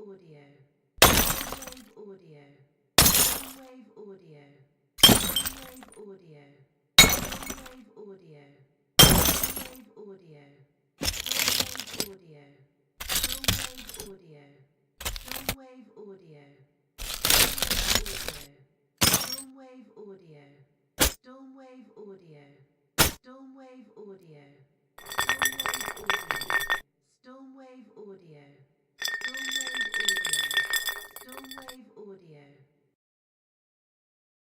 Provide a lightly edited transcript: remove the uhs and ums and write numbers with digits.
audio. Wave audio. Wave audio. Wave audio. Wave audio. Wave audio. Wave audio. Wave audio. Wave audio. Wave audio. Wave audio. Wave audio. Wave audio.